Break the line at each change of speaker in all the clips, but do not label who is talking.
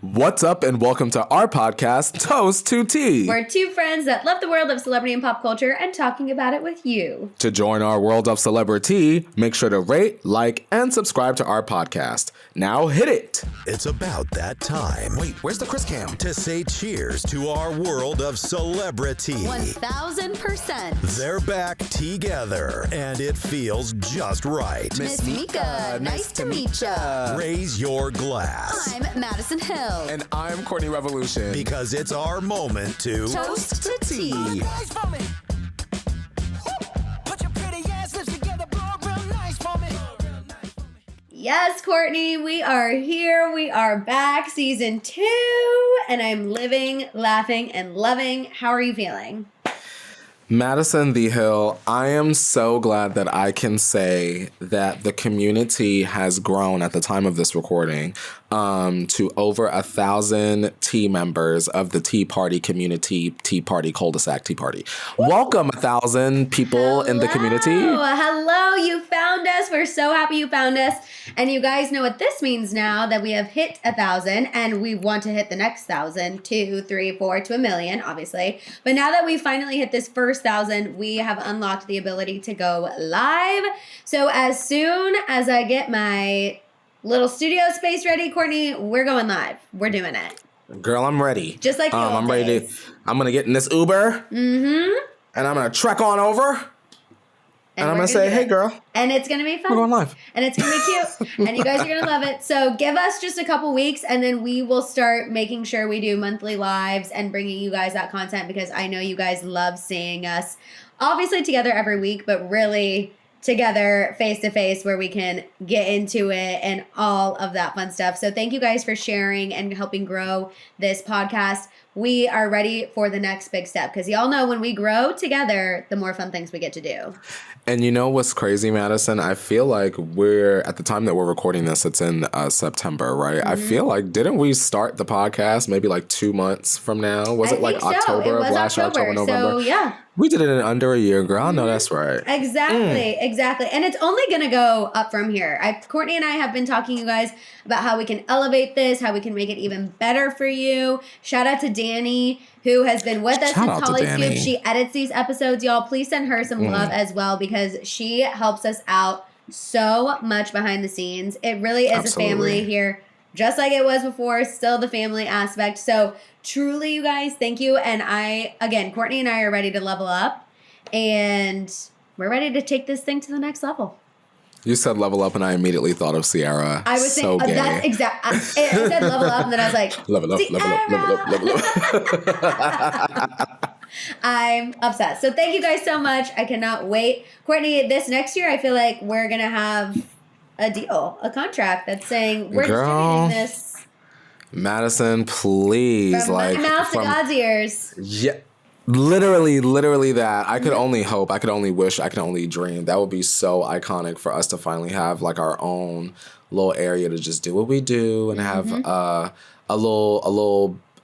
What's up and welcome to our podcast, Toast to Tea.
We're two friends that love the world of celebrity and pop culture and talking about it with you.
To join our world of celebrity, make sure to rate, like, and subscribe to our podcast. Now hit it.
It's about that time.
Wait, where's the Chris Cam?
To say cheers to our world of celebrity.
1000%.
They're back together, and it feels just right.
Miss Mika, nice to meet ya.
Raise your glass.
I'm Maddison Hill.
And I'm Courtney Revolution.
Because it's our moment to
Toast to tea.
Yes, Courtney, we are here. We are back, season 2, and I'm living, laughing, and loving. How are you feeling?
Madison the Hill, I am so glad that I can say that the community has grown at the time of this recording to over 1,000 tea members of the Tea Party community, Tea Party cul-de-sac Tea Party. Welcome, 1,000 people in the community.
Hello, you found us. We're so happy you found us. And you guys know what this means now, that we have hit 1,000 and we want to hit the next 1,000, 2, 3, 4 to 1 million, obviously. But now that we finally hit this first 1,000, we have unlocked the ability to go live. So as soon as I get my little studio space ready, Courtney, we're going live. We're doing it.
Girl, I'm ready.
Just like the old
I'm ready
days.
I'm going to get in this Uber. And I'm going to trek on over. And I'm going to say, hey, girl.
And it's going to be fun.
We're going live.
And it's going to be cute. And you guys are going to love it. So give us just a couple weeks and then we will start making sure we do monthly lives and bringing you guys that content, because I know you guys love seeing us obviously together every week, but really together face to face where we can get into it and all of that fun stuff. So thank you guys for sharing and helping grow this podcast. We are ready for the next big step, because y'all know when we grow together, the more fun things we get to do.
And you know what's crazy, Madison? I feel like we're, at the time that we're recording this, it's in September, right? I feel like, didn't we start the podcast maybe like 2 months from now? Was it like October of last year, October, November?
So yeah.
We did it in under a year, girl. I know that's right.
Exactly. And it's only going to go up from here. Courtney and I have been talking to you guys about how we can elevate this, how we can make it even better for you. Shout out to Danny, who has been with us since Holly Scoop. She edits these episodes, y'all. Please send her some love as well, because she helps us out so much behind the scenes. It really is a family here, just like it was before, still the family aspect. So truly, you guys, thank you. And Courtney and I are ready to level up, and we're ready to take this thing to the next level.
You said level up, and I immediately thought of Ciara.
I was
so
saying,
gay.
that's exact. I said level up, and then I was like,
level up.
I'm obsessed. So thank you guys so much. I cannot wait. Courtney, this next year, I feel like we're going to have a deal, a contract that's saying we're distributing this.
Madison, please.
From my mouth to God's ears.
Yeah. Literally that. I could only hope, I could only wish, I could only dream. That would be so iconic for us to finally have like our own little area to just do what we do and have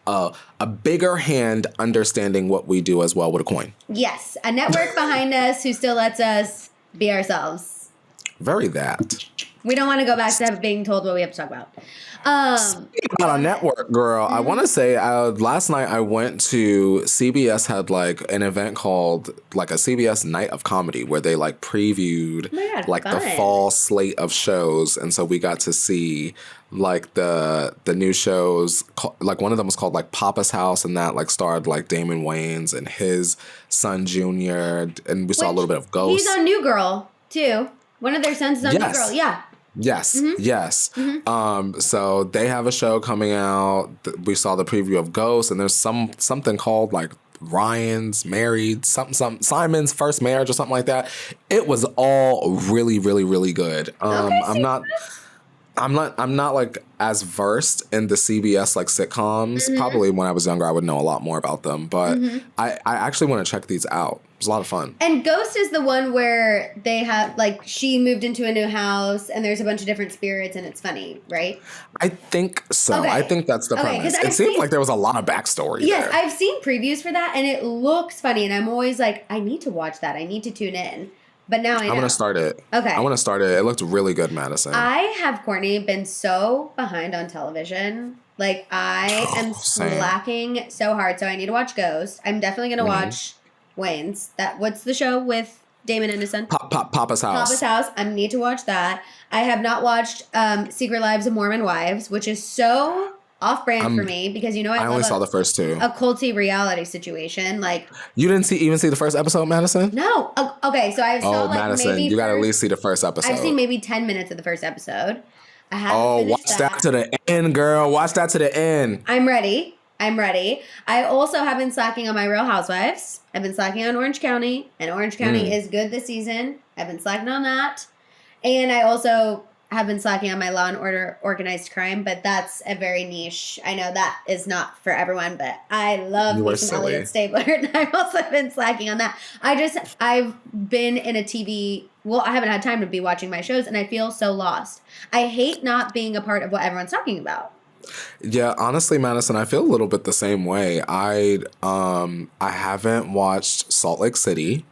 a bigger hand understanding what we do as well with a coin.
Yes. A network behind us who still lets us be ourselves.
Very that.
We don't want to go back to being told what we have to talk about.
Speaking about a network, girl, I want to say last night I went to CBS had like an event called like a CBS Night of Comedy where they like previewed the fall slate of shows, and so we got to see like the new shows. Like one of them was called like Papa's House, and that like starred like Damon Wayans and his son Junior, and we saw a little bit of Ghost.
He's on New Girl too. One of their sons is on New Girl. Yeah.
Yes. So they have a show coming out. We saw the preview of Ghost, and there's something called like Ryan's Married, something Simon's First Marriage or something like that. It was all really, really, really good. I'm not like as versed in the CBS like sitcoms. Probably when I was younger, I would know a lot more about them. But I actually want to check these out. It was a lot of fun.
And Ghost is the one where they have, like, she moved into a new house and there's a bunch of different spirits and it's funny, right?
I think so.
Okay.
I think that's the premise. It seemed like there was a lot of backstory there.
I've seen previews for that and it looks funny. And I'm always like, I need to watch that. I need to tune in. But now I know.
I'm going to start it.
Okay.
I want to start it. It looked really good, Maddison.
I have, Courtney, been so behind on television Like, I am
Same.
slacking so hard. So I need to watch Ghost. I'm definitely going to watch Wayne's. What's the show with Damon Innocent?
Papa's House.
Papa's House. I need to watch that. I have not watched Secret Lives of Mormon Wives, which is so off-brand for me because I
only saw the first two.
A culty reality situation. Like,
you didn't even see the first episode, Maddison?
No. Okay, so I saw
Maddison,
maybe
you got to at least see the first episode.
I've seen maybe 10 minutes of the first episode. I haven't finished
watch that to the end, girl. Watch that to the end.
I'm ready. I also have been slacking on my Real Housewives. I've been slacking on Orange County, and Orange County is good this season. I've been slacking on that. And I also have been slacking on my Law and Order Organized Crime, but that's a very niche. I know that is not for everyone, but I love me some Elliot Stabler, and I've also been slacking on that. I've been in a TV... Well, I haven't had time to be watching my shows, and I feel so lost. I hate not being a part of what everyone's talking about.
Yeah, honestly, Maddison, I feel a little bit the same way. I haven't watched Salt Lake City.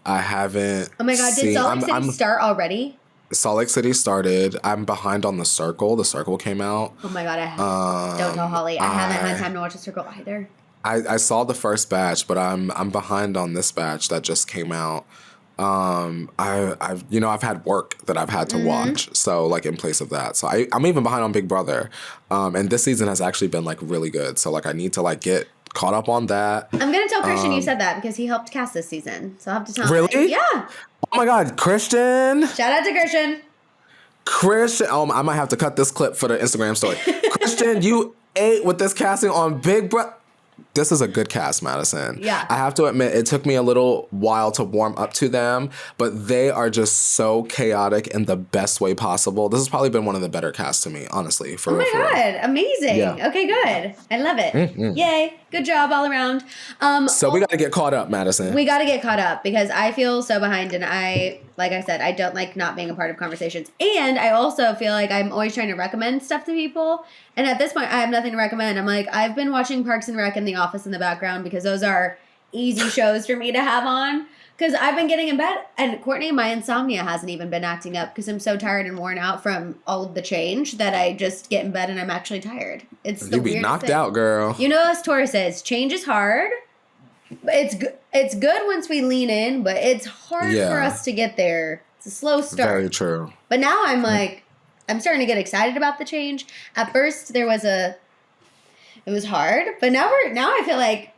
I haven't.
Oh my God! Did Salt Lake City start already?
Salt Lake City started. I'm behind on The Circle. The Circle came out.
Oh my God! Don't tell Holly. I haven't had time to watch The Circle either.
I saw the first batch, but I'm behind on this batch that just came out. I've had work that I've had to watch, so like in place of that, so I'm even behind on Big Brother, and this season has actually been like really good, so like I need to like get caught up on that. I'm gonna tell
Christian you said that because he helped cast this season, so I'll have to tell him.
Really?
Yeah.
Oh my God, Christian!
Shout out to Christian.
I might have to cut this clip for the Instagram story. Christian, you ate with this casting on Big Brother. This is a good cast, Maddison.
Yeah.
I have to admit, it took me a little while to warm up to them, but they are just so chaotic in the best way possible. This has probably been one of the better casts to me, honestly.
Oh my God. Amazing. Yeah. Okay, good. I love it. Mm-hmm. Yay. Good job all around.
So we got to get caught up, Maddison.
We got to get caught up because I feel so behind, and like I said, I don't like not being a part of conversations. And I also feel like I'm always trying to recommend stuff to people. And at this point, I have nothing to recommend. I'm like, I've been watching Parks and Rec and The Office in the background because those are easy shows for me to have on. Because I've been getting in bed. And Courtney, my insomnia hasn't even been acting up because I'm so tired and worn out from all of the change that I just get in bed and I'm actually tired. It's the
you be knocked out, girl.
You know, as Tauruses, change is hard. It's good once we lean in, but it's hard for us to get there. It's a slow start.
Very true.
But now I'm like, I'm starting to get excited about the change. At first, it was hard, but now I feel like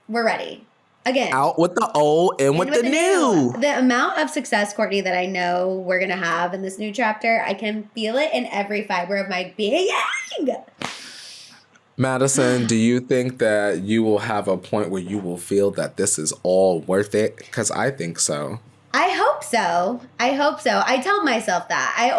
we're ready. Again.
Out with the old, in with the new.
The amount of success, Courtney, that I know we're going to have in this new chapter, I can feel it in every fiber of my being.
Maddison, do you think that you will have a point where you will feel that this is all worth it? Because I think so.
I hope so. I tell myself that.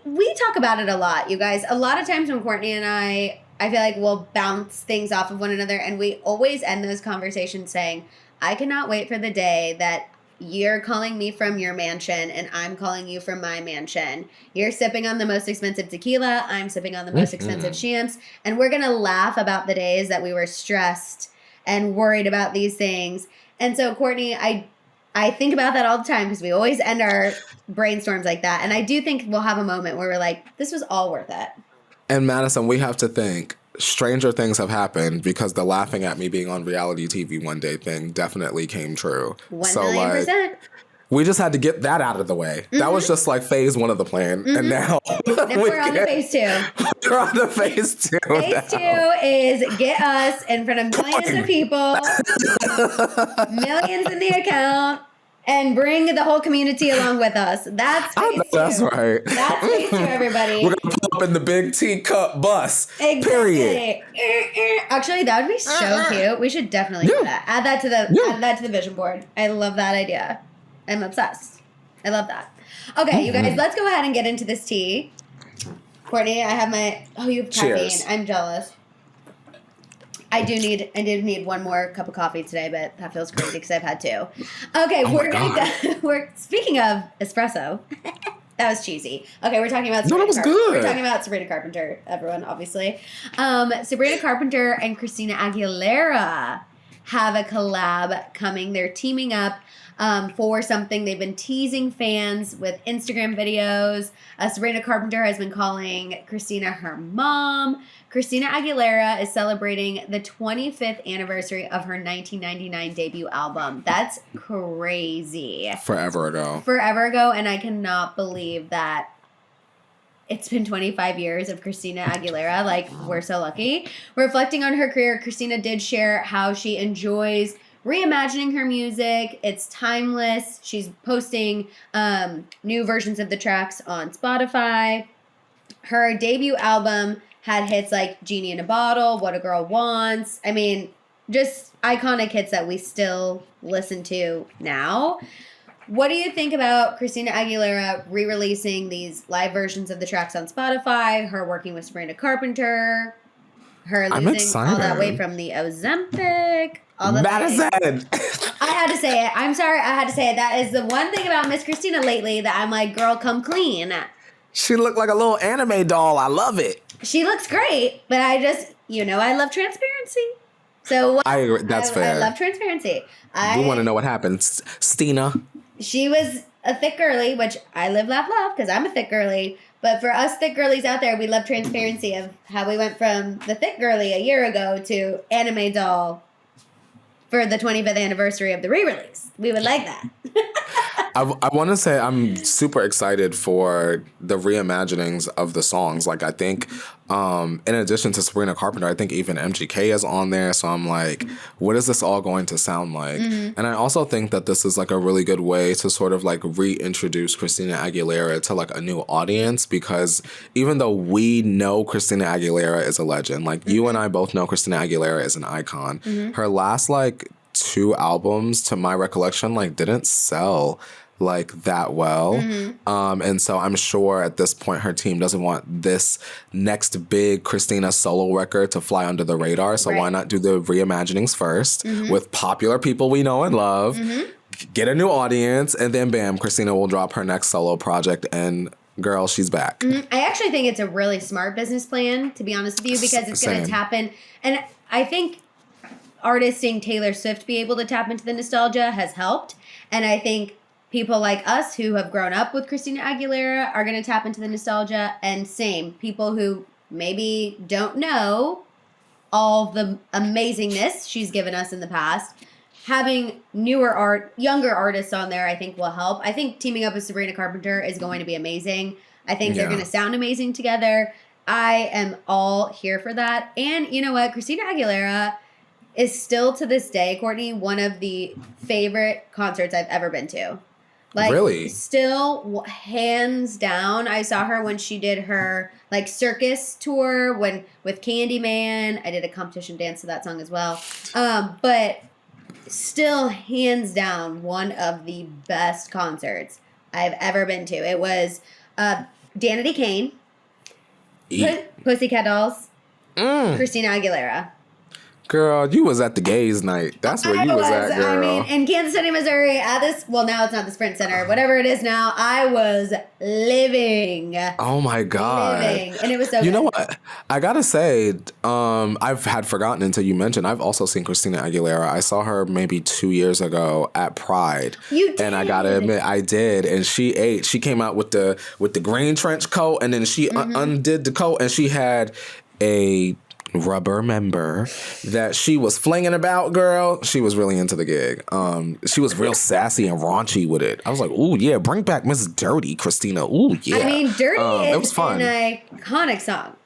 We talk about it a lot, you guys. A lot of times when Courtney and I feel like we'll bounce things off of one another, and we always end those conversations saying, I cannot wait for the day that you're calling me from your mansion and I'm calling you from my mansion. You're sipping on the most expensive tequila. I'm sipping on the most expensive champs. And we're going to laugh about the days that we were stressed and worried about these things. And so, Courtney, I think about that all the time because we always end our brainstorms like that. And I do think we'll have a moment where we're like, this was all worth it.
And Maddison, we have to think stranger things have happened because the laughing at me being on reality TV one day thing definitely came true.
1,000,000%.
Like, we just had to get that out of the way. Mm-hmm. That was just like phase one of the plan. Mm-hmm. And now
we're on the phase two.
We're on the phase two.
Phase two is get us in front of millions of people, millions in the account, and bring the whole community along with us. That's phase two.
That's right.
That's phase two, everybody.
We're going to pull up in the big teacup bus.
Exactly.
Period.
Actually, that would be so cute. We should definitely do that. Add that to the vision board. I love that idea. I'm obsessed. I love that. Okay, you guys, let's go ahead and get into this tea. Courtney, I have you have caffeine.
Cheers.
I'm jealous. I did need one more cup of coffee today, but that feels crazy because I've had two. Okay, we're speaking of espresso. That was cheesy. Okay, we're talking about Sabrina
good.
We're talking about Sabrina Carpenter, everyone, obviously. Sabrina Carpenter and Christina Aguilera have a collab coming. They're teaming up for something. They've been teasing fans with Instagram videos. Sabrina Carpenter has been calling Christina her mom. Christina Aguilera is celebrating the 25th anniversary of her 1999 debut album. That's crazy.
Forever ago,
and I cannot believe that it's been 25 years of Christina Aguilera. Like, we're so lucky. Reflecting on her career, Christina did share how she enjoys reimagining her music. It's timeless. She's posting new versions of the tracks on Spotify. Her debut album had hits like Genie in a Bottle, What a Girl Wants. I mean, just iconic hits that we still listen to now. What do you think about Christina Aguilera re-releasing these live versions of the tracks on Spotify, her working with Sabrina Carpenter, her losing all that weight from the Ozempic?
Maddison!
I had to say it. I'm sorry, I had to say it. That is the one thing about Miss Christina lately that I'm like, girl, come clean.
She looked like a little anime doll. I love it.
She looks great, but I just, I love transparency. So
I agree. That's fair.
I love transparency.
We want to know what happened. Stina.
She was a thick girly, which I live, laugh, love, because I'm a thick girly. But for us thick girlies out there, we love transparency of how we went from the thick girly a year ago to anime doll for the 25th anniversary of the re-release. We would like that.
I want to say I'm super excited for the reimaginings of the songs. Like, I think in addition to Sabrina Carpenter, I think even MGK is on there. So I'm like, what is this all going to sound like? Mm-hmm. And I also think that this is like a really good way to sort of like reintroduce Christina Aguilera to like a new audience, because even though we know Christina Aguilera is a legend, like you and I both know Christina Aguilera is an icon. Mm-hmm. Her last like 2 albums, to my recollection, like didn't sell like that well. Mm-hmm. And so I'm sure at this point her team doesn't want this next big Christina solo record to fly under the radar. So why not do the reimaginings first with popular people we know and love, get a new audience, and then bam, Christina will drop her next solo project and girl, she's back.
I actually think it's a really smart business plan, to be honest with you, because it's going to tap in. And I think artists seeing Taylor Swift be able to tap into the nostalgia has helped. And I think people like us who have grown up with Christina Aguilera are going to tap into the nostalgia. And same, people who maybe don't know all the amazingness she's given us in the past, having younger artists on there, I think will help. I think teaming up with Sabrina Carpenter is going to be amazing. I think they're going to sound amazing together. I am all here for that. And you know what? Christina Aguilera is still to this day, Courtney, one of the favorite concerts I've ever been to. Like, really? Still, hands down. I saw her when she did her like circus tour with Candyman. I did a competition dance to that song as well. But still, hands down, one of the best concerts I've ever been to. It was Danity Kane, Pussycat Dolls, Christina Aguilera.
Girl, you was at the gays night. That's where you was at, girl.
I mean, in Kansas City, Missouri, at this, well, now it's not the Sprint Center, whatever it is now, I was living.
Oh my God.
Living. And it was so
You
good.
know what? I gotta say, I've had forgotten until you mentioned, I've also seen Christina Aguilera. I saw her maybe 2 years ago at Pride.
You did?
And I gotta admit, I did. And she came out with the green trench coat, and then she undid the coat, and she had a rubber member that she was flinging about, girl. She was really into the gig. She was real sassy and raunchy with it. I was like, ooh, yeah, bring back Miss Dirty, Christina. Ooh, yeah.
I mean, Dirty is
it was fun.
an iconic song.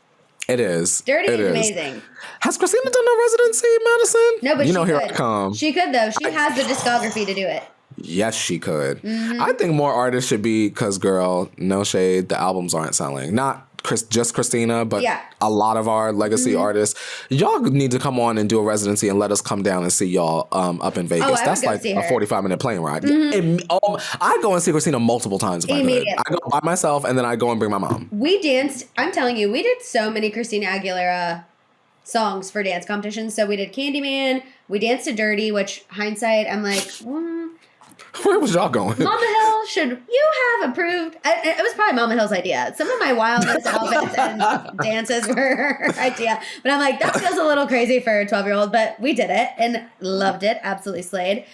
It is.
Dirty is amazing.
Has Christina done a residency, Maddison?
No, but
here I come.
She could, though. She has the discography to do it.
Yes, she could. I think more artists should be, because, girl, no shade, the albums aren't selling. Not just Christina, but a lot of our legacy artists. Y'all need to come on and do a residency and let us come down and see y'all up in Vegas. That's like a 45-minute plane ride. I go and see Christina multiple times if I could. I go by myself, and then I go and bring my mom.
We danced, I'm telling you, we did so many Christina Aguilera songs for dance competitions. So we did Candyman, we danced to Dirty, which hindsight, I'm like,
Where was y'all going?
Mama Hill, should you have approved? It was probably Mama Hill's idea. Some of my wildest outfits and dances were her idea. But I'm like, that feels a little crazy for a 12-year-old, but we did it and loved it. Absolutely slayed.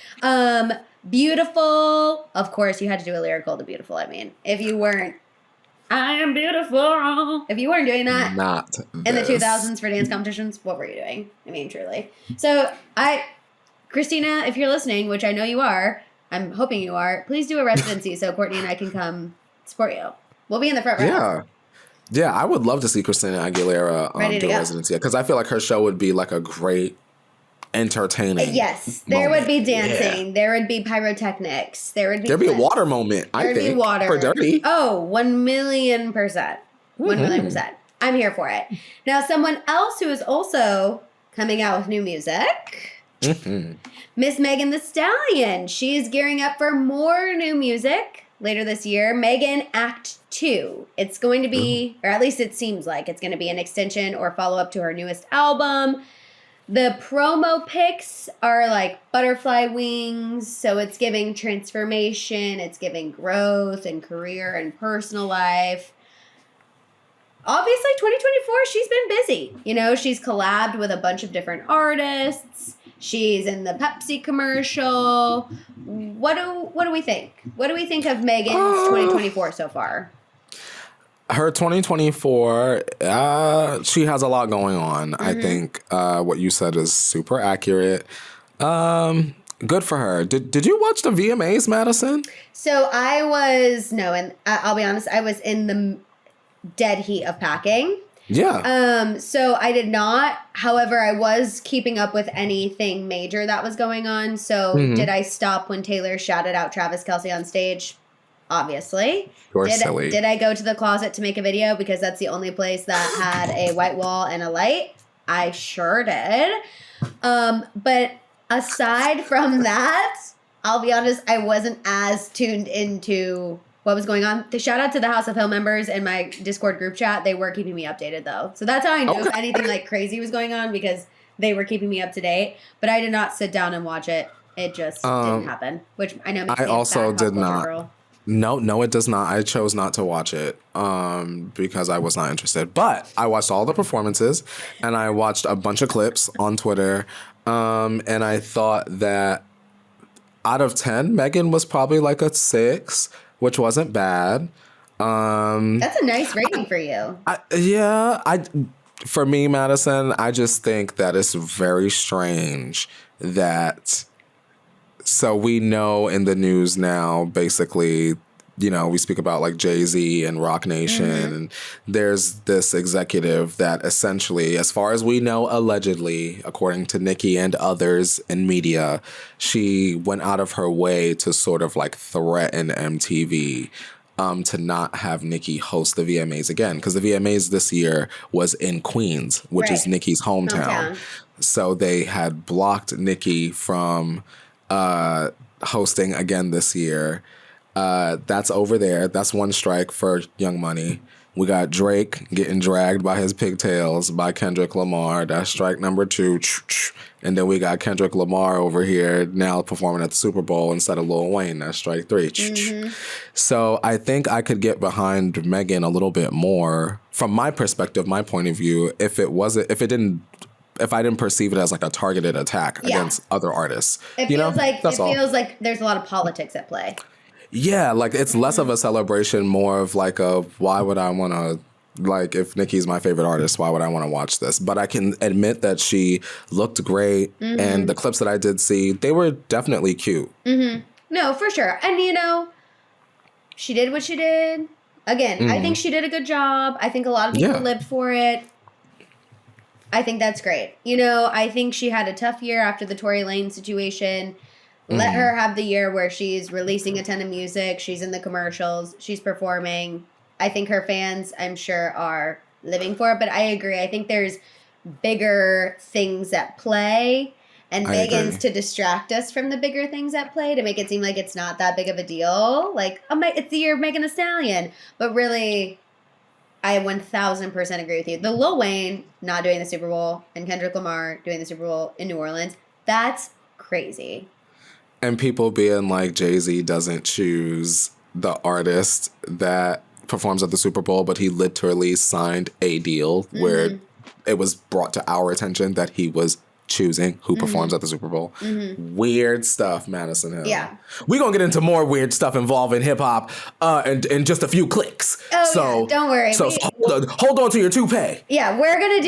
Beautiful. Of course, you had to do a lyrical to Beautiful. I mean, if you weren't, I am beautiful. If you weren't doing that
Not
in the 2000s for dance competitions, what were you doing? I mean, truly. So Christina, if you're listening, which I know you are, I'm hoping you are, please do a residency so Courtney and I can come support you. We'll be in the front row.
Yeah. Yeah, I would love to see Christina Aguilera do a residency because I feel like her show would be like a great entertaining.
Yes, there would be dancing. Yeah. There would be pyrotechnics. There'd be a
water moment. I think
be water
for Dirty.
Oh, 1,000,000%. 1,000,000%. I'm here for it. Now, someone else who is also coming out with new music. Miss Megan Thee Stallion. She's gearing up for more new music later this year. Megan Act 2. It's going to be, or at least it seems like it's going to be an extension or follow-up to her newest album. The promo pics are like butterfly wings, so it's giving transformation, it's giving growth and career and personal life. Obviously, 2024, she's been busy. You know, she's collabed with a bunch of different artists. She's in the Pepsi commercial. What do we think? What do we think of Megan's 2024 so far?
Her 2024, she has a lot going on. I think what you said is super accurate. Good for her. Did you watch the VMAs, Maddison?
So and I'll be honest, I was in the dead heat of packing.
Yeah.
So I did not. However, I was keeping up with anything major that was going on. So did I stop when Taylor shouted out Travis Kelce on stage? Obviously.
You're silly.
Did I go to the closet to make a video because that's the only place that had a white wall and a light? I sure did. But aside from that, I'll be honest, I wasn't as tuned into what was going on. The shout out to the House of Hill members in my Discord group chat. They were keeping me updated though. So that's how I knew if anything like crazy was going on because they were keeping me up to date. But I did not sit down and watch it. It just didn't happen. Which I know makes me
I also did not.
Girl.
No, it does not. I chose not to watch it because I was not interested. But I watched all the performances and I watched a bunch of clips on Twitter. And I thought that out of 10, Megan was probably like a 6, which wasn't bad.
That's a nice rating for you.
For me, Maddison, I just think that it's very strange that... So we know in the news now, basically, you know, we speak about like Jay-Z and Rock Nation. And there's this executive that essentially, as far as we know, allegedly, according to Nicki and others in media, she went out of her way to sort of like threaten MTV to not have Nicki host the VMAs again. Because the VMAs this year was in Queens, which is Nicki's hometown. So they had blocked Nicki from... hosting again this year. That's over there. That's one strike for Young Money. We got Drake getting dragged by his pigtails by Kendrick Lamar. That's strike number 2. And then we got Kendrick Lamar over here now performing at the Super Bowl instead of Lil Wayne. That's strike 3. So I think I could get behind Megan a little bit more from my perspective, my point of view, if I didn't perceive it as like a targeted attack against other artists.
It feels like there's a lot of politics at play.
Yeah, like it's less of a celebration, more of like a why would I want to, like if Nicki's my favorite artist, why would I want to watch this? But I can admit that she looked great and the clips that I did see, they were definitely cute.
No, for sure. And you know, she did what she did. Again, I think she did a good job. I think a lot of people lived for it. I think that's great. You know, I think she had a tough year after the Tory Lanez situation. Let her have the year where she's releasing a ton of music. She's in the commercials. She's performing. I think her fans, I'm sure, are living for it. But I agree. I think there's bigger things at play. And Megan's to distract us from the bigger things at play, to make it seem like it's not that big of a deal. Like, it's the year of Megan Thee Stallion. But really... I 1,000% agree with you. The Lil Wayne not doing the Super Bowl and Kendrick Lamar doing the Super Bowl in New Orleans, that's crazy.
And people being like, Jay-Z doesn't choose the artist that performs at the Super Bowl, but he literally signed a deal where it was brought to our attention that he was choosing who performs at the Super Bowl. Weird stuff, Maddison Hill.
Yeah.
We're going to get into more weird stuff involving hip-hop in just a few clicks.
Oh, yeah, don't worry.
So hold on to your toupee.
Yeah, we're gonna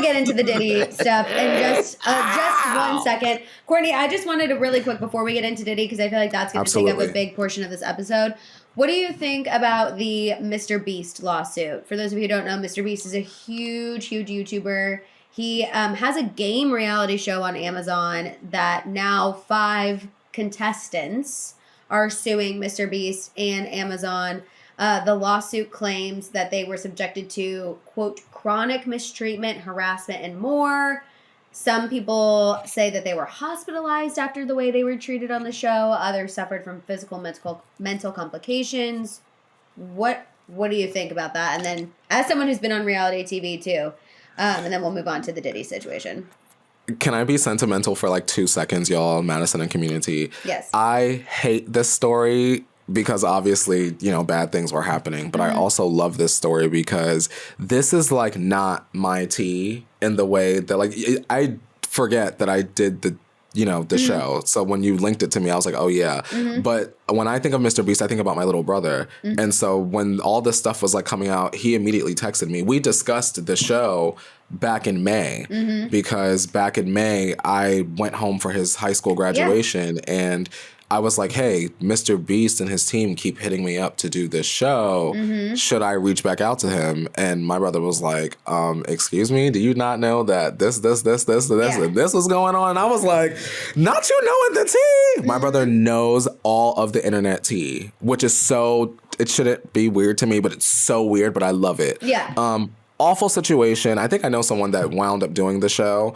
get into the Diddy stuff in just 1 second. Courtney, I just wanted to really quick before we get into Diddy, because I feel like that's going to take up a big portion of this episode. What do you think about the Mr. Beast lawsuit? For those of you who don't know, Mr. Beast is a huge YouTuber. He has a game reality show on Amazon that now 5 contestants are suing Mr. Beast and Amazon. The lawsuit claims that they were subjected to, quote, chronic mistreatment, harassment, and more. Some people say that they were hospitalized after the way they were treated on the show. Others suffered from physical, mental complications. What do you think about that? And then, as someone who's been on reality TV too, and then we'll move on to the Diddy situation.
Can I be sentimental for like 2 seconds, y'all, Maddison and community?
Yes.
I hate this story because obviously, bad things were happening. But I also love this story because this is like not my tea in the way that like I forget that I did the show. So when you linked it to me, I was like, oh yeah. But when I think of Mr. Beast, I think about my little brother. And so when all this stuff was like coming out, he immediately texted me. We discussed the show back in May because back in May, I went home for his high school graduation and I was like, hey, Mr. Beast and his team keep hitting me up to do this show. Should I reach back out to him? And my brother was like, excuse me, do you not know that this, and this was going on? And I was like, not you knowing the tea. My brother knows all of the internet tea, which is it shouldn't be weird to me, but it's so weird, but I love it.
Yeah.
Awful situation. I think I know someone that wound up doing the show.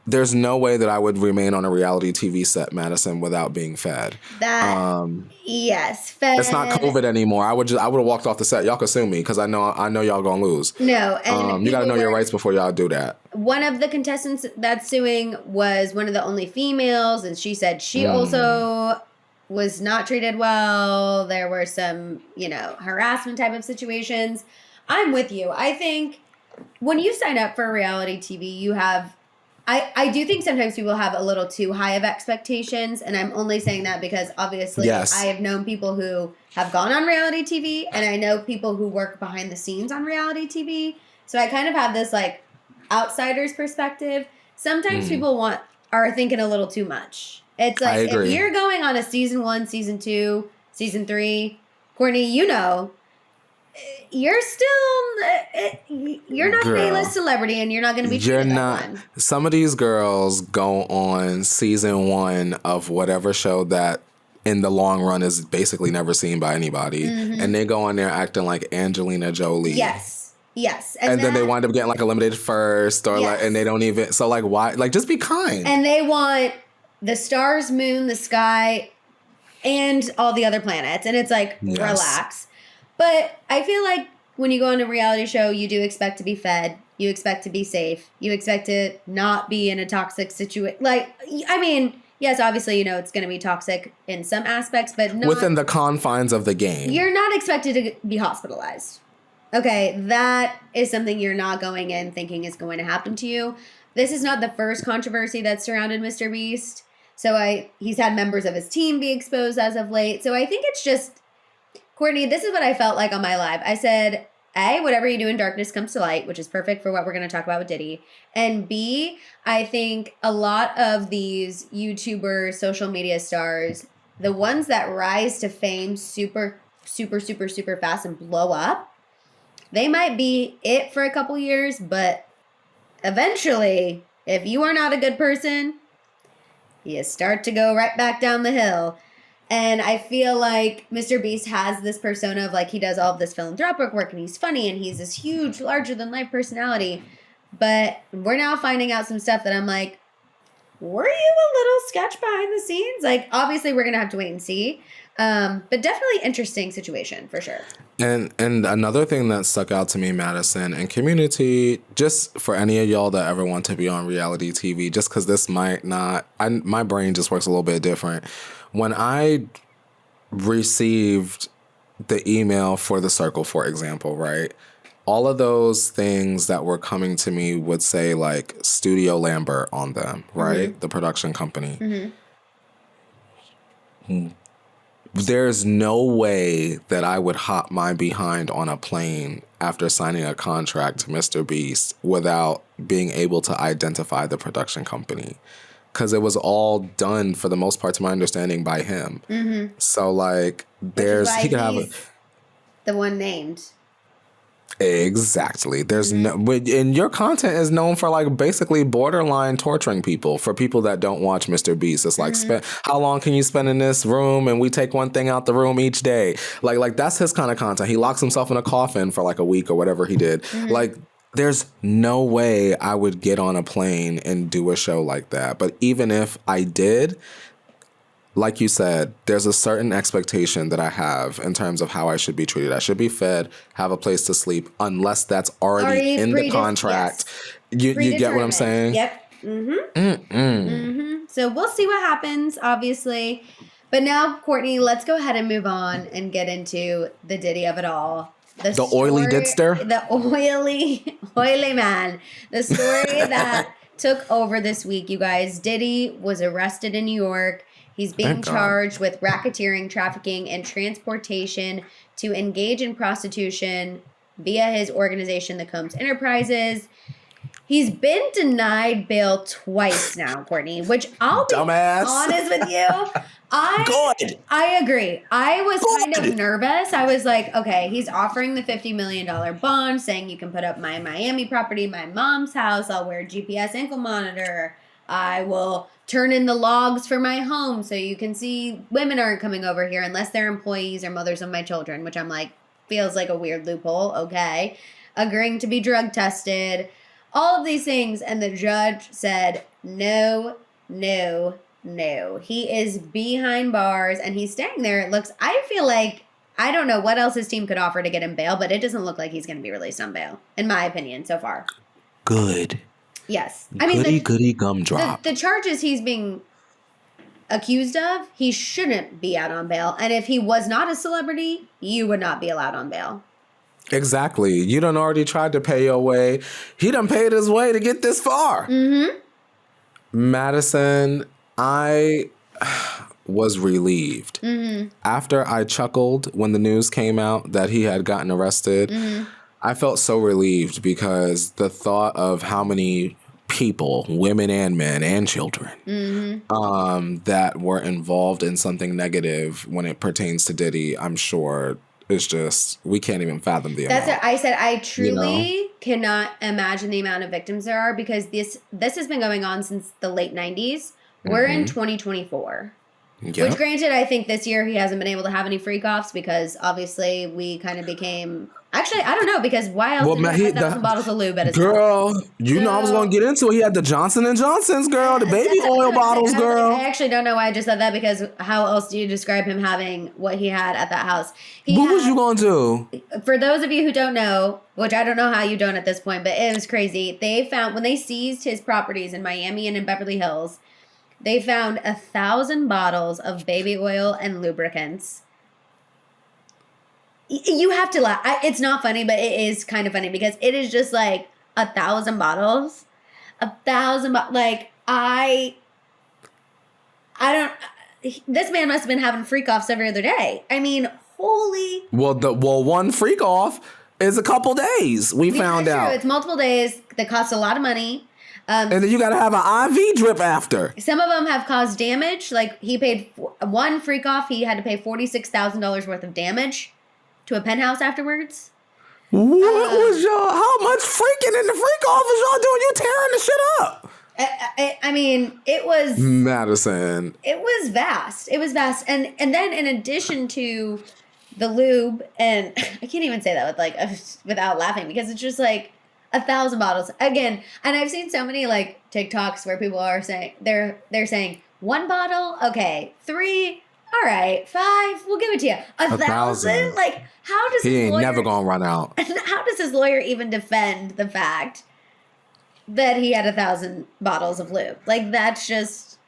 There's no way that I would remain on a reality TV set, Maddison, without being fed.
Yes, fed.
It's not COVID anymore. I would have walked off the set. Y'all could sue me because I know y'all gonna lose.
No, and
you gotta know your rights before y'all do that.
One of the contestants that's suing was one of the only females, and she said she also was not treated well. There were some, harassment type of situations. I'm with you. I think when you sign up for reality TV, you have... I do think sometimes people have a little too high of expectations, and I'm only saying that because obviously I have known people who have gone on reality TV, and I know people who work behind the scenes on reality TV. So I kind of have this like outsider's perspective. Sometimes people are thinking a little too much. It's like if you're going on a season 1, season 2, season 3, Courtney, you're not an A-list celebrity, and you're not going to be treated that one.
Some of these girls go on season 1 of whatever show that in the long run is basically never seen by anybody, and they go on there acting like Angelina Jolie.
Yes.
And then they wind up getting like eliminated first, or and they don't even. So like, why? Like, just be kind.
And they want the stars, moon, the sky, and all the other planets, and it's like relax. But I feel like when you go on a reality show, you do expect to be fed. You expect to be safe. You expect to not be in a toxic situation. Like, I mean, yes, obviously, it's going to be toxic in some aspects, but not
within the confines of the game.
You're not expected to be hospitalized. Okay, that is something you're not going in thinking is going to happen to you. This is not the first controversy that's surrounded Mr. Beast. So he's had members of his team be exposed as of late. So I think it's just... Courtney, this is what I felt like on my live. I said, A, whatever you do in darkness comes to light, which is perfect for what we're going to talk about with Diddy. And B, I think a lot of these YouTuber social media stars, the ones that rise to fame super, super, super, super fast and blow up, they might be it for a couple years, but eventually, if you are not a good person, you start to go right back down the hill. And I feel like Mr. Beast has this persona of like he does all of this philanthropic work and he's funny and he's this huge, larger than life personality. But we're now finding out some stuff that I'm like, were you a little sketch behind the scenes? Like, obviously we're going to have to wait and see. But definitely interesting situation for sure.
And another thing that stuck out to me, Maddison, and community, just for any of y'all that ever want to be on reality TV, just because this might not, my brain just works a little bit different. When I received the email for The Circle, for example, right? All of those things that were coming to me would say like Studio Lambert on them, right? The production company. There's no way that I would hop my behind on a plane after signing a contract to Mr. Beast without being able to identify the production company. Because it was all done, for the most part, to my understanding, by him. So, like, he could have
the one named.
Exactly. There's no, and your content is known for like basically borderline torturing people. For people that don't watch Mr. Beast, it's like, how long can you spend in this room? And we take one thing out the room each day. Like that's his kind of content. He locks himself in a coffin for like a week or whatever he did. Like, there's no way I would get on a plane and do a show like that. But even if I did, like you said, there's a certain expectation that I have in terms of how I should be treated. I should be fed, have a place to sleep, unless that's already in the contract. Yes. You get what I'm saying?
Yep. So we'll see what happens, obviously. But now, Courtney, let's go ahead and move on and get into the Diddy of it all. The
oily didster?
The oily man. The story that took over this week, you guys. Diddy was arrested in New York. He's being charged with racketeering, trafficking, and transportation to engage in prostitution via his organization, the Combs Enterprises. He's been denied bail twice now, Courtney, which I'll be honest with you. I agree. I was kind of nervous. I was like, okay, he's offering the $50 million bond, saying you can put up my Miami property, my mom's house. I'll wear a GPS ankle monitor. I will turn in the logs for my home so you can see women aren't coming over here unless they're employees or mothers of my children, which I'm like, feels like a weird loophole. Okay. Agreeing to be drug tested, all of these things. And the judge said, no. He is behind bars and he's staying there. I feel like, I don't know what else his team could offer to get him bail, but it doesn't look like he's going to be released on bail, in my opinion, so far.
Good.
Yes. I mean,
goody gumdrop.
The charges he's being accused of, he shouldn't be out on bail. And if he was not a celebrity, you would not be allowed on bail.
Exactly. You done already tried to pay your way. He done paid his way to get this far. Maddison, I was relieved. After I chuckled when the news came out that he had gotten arrested, I felt so relieved because the thought of how many people, women and men and children, that were involved in something negative when it pertains to Diddy, I'm sure it's just, we can't even fathom the amount.
That's what I said. I truly cannot imagine the amount of victims there are because this has been going on since the late 90s. We're in 2024. Yep. Which granted, I think this year he hasn't been able to have any freak-offs because obviously we kind of became... Actually, I don't know because why else did he have 1,000 bottles of lube at his
girl, house? I was going to get into it. He had the Johnson & Johnsons, girl, the baby oil bottles, girl.
I actually don't know why I just said that because how else do you describe him having what he had at that house?
What was you going to do?
For those of you who don't know, which I don't know how you don't at this point, but it was crazy. They found, when they seized his properties in Miami and in Beverly Hills, they found 1,000 bottles of baby oil and lubricants. You have to laugh. It's not funny, but it is kind of funny because it is just like 1,000 bottles. 1,000 bottles. Like, I don't... This man must have been having freak-offs every other day. I mean, holy...
Well, one freak-off is a couple days, we found out.
True. It's multiple days that cost a lot of money.
And then you got to have an IV drip after.
Some of them have caused damage. Like, he paid one freak-off. He had to pay $46,000 worth of damage to a penthouse afterwards.
What was y'all? How much freaking in the freak off was y'all doing? You tearing the shit up.
I mean, it was
Maddison.
It was vast. It was vast, and then in addition to the lube, and I can't even say that without laughing because it's just like 1,000 bottles again. And I've seen so many like TikToks where people are saying they're saying 1 bottle, okay, 3. All right, 5. We'll give it to you. 1,000? Like, how does
He
his
ain't
lawyer,
never gonna run out.
how does his lawyer even defend the fact that he had 1,000 bottles of lube? Like, that's just,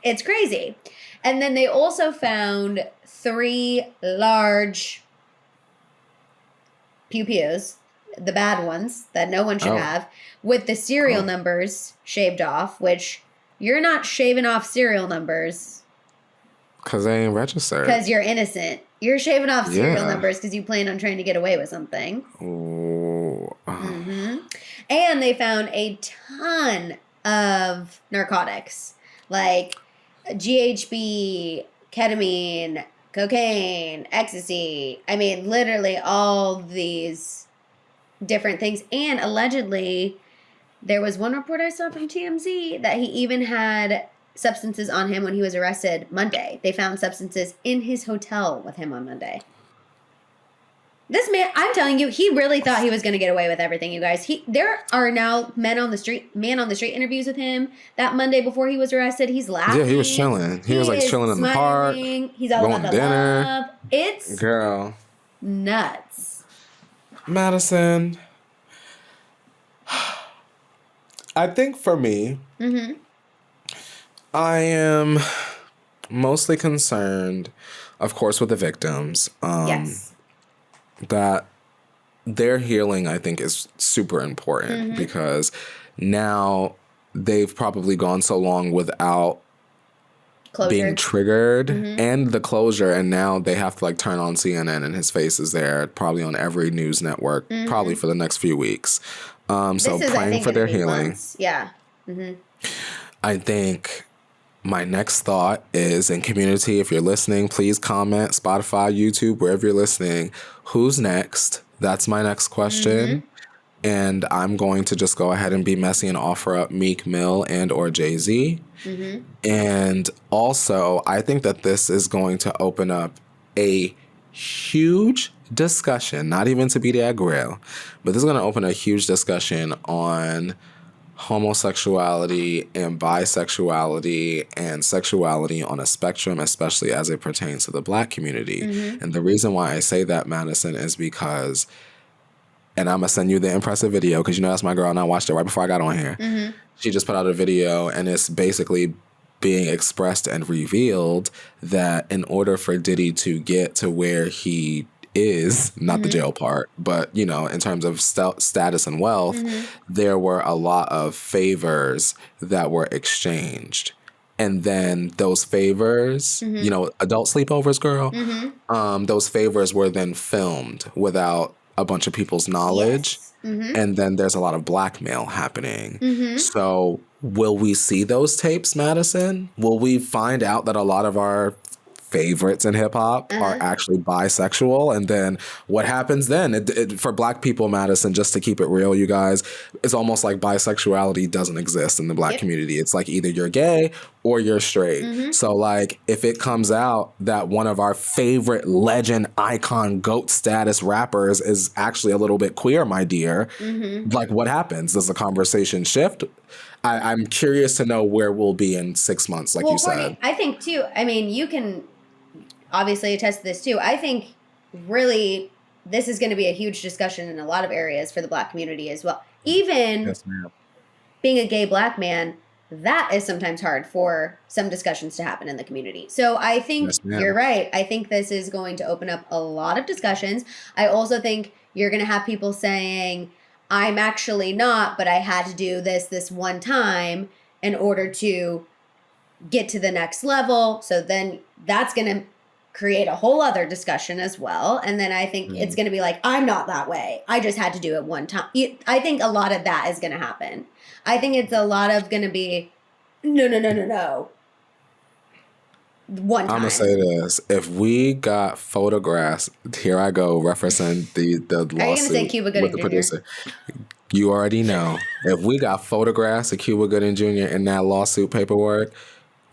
it's crazy. And then they also found 3 large pew-pews, the bad ones that no one should have, with the serial numbers shaved off, which you're not shaving off serial numbers.
Because they ain't registered.
Because you're innocent. You're shaving off serial numbers because you plan on trying to get away with something.
Ooh.
And they found a ton of narcotics, like GHB, ketamine, cocaine, ecstasy. I mean, literally all these different things. And allegedly, there was one report I saw from TMZ that he even had substances on him when he was arrested Monday. They found substances in his hotel with him on Monday. This man, I'm telling you, he really thought he was going to get away with everything, you guys. There are now man on the street interviews with him that Monday before he was arrested. He's laughing.
Yeah, he was chilling. He was like chilling in the park.
He's all
going
about
to
the
dinner.
love. It's
girl
nuts.
Maddison. I think for me, I am mostly concerned, of course, with the victims.
Yes.
That their healing, I think, is super important because now they've probably gone so long without
Closure.
being triggered and the closure, and now they have to like turn on CNN and his face is there probably on every news network probably for the next few weeks. So praying for their healing.
Months. Yeah.
I think my next thought is, in community, if you're listening, please comment, Spotify, YouTube, wherever you're listening, who's next? That's my next question. And I'm going to just go ahead and be messy and offer up Meek Mill and or Jay-Z. And also, I think that this is going to open up a huge discussion, not even to be that grill, but this is going to open a huge discussion on homosexuality and bisexuality and sexuality on a spectrum, especially as it pertains to the Black community. And the reason why I say that, Maddison, is because, and I'm going to send you the impressive video because you know that's my girl and I watched it right before I got on here. She just put out a video and it's basically being expressed and revealed that in order for Diddy to get to where he is, not the jail part, but, you know, in terms of status and wealth, there were a lot of favors that were exchanged. And then those favors, you know, adult sleepovers, girl, those favors were then filmed without a bunch of people's knowledge. And then there's a lot of blackmail happening. So will we see those tapes, Maddison? Will we find out that a lot of our favorites in hip hop are actually bisexual? And then what happens then? For Black people, Maddison, just to keep it real, you guys, it's almost like bisexuality doesn't exist in the Black community. It's like either you're gay or you're straight. So like if it comes out that one of our favorite legend, icon, GOAT status rappers is actually a little bit queer, my dear, like what happens? Does the conversation shift? I'm curious to know where we'll be in 6 months, like you said.
Courtney, I think too, I mean, you can obviously attest to this too. I think really this is going to be a huge discussion in a lot of areas for the Black community as well. Even being a gay Black man, that is sometimes hard for some discussions to happen in the community. So I think you're right. I think this is going to open up a lot of discussions. I also think you're going to have people saying, I'm actually not, but I had to do this one time in order to get to the next level. So then that's going to create a whole other discussion as well. And then I think it's going to be like, I'm not that way. I just had to do it one time. I think a lot of that is going to happen. I think it's a lot of going to be, no. One time.
I'm going to say this. If we got photographs, here I go, referencing the lawsuit.
Are you going to say Cuba Gooding
with the
Jr.?
producer. You already know. If we got photographs of Cuba Gooding Jr. in that lawsuit paperwork,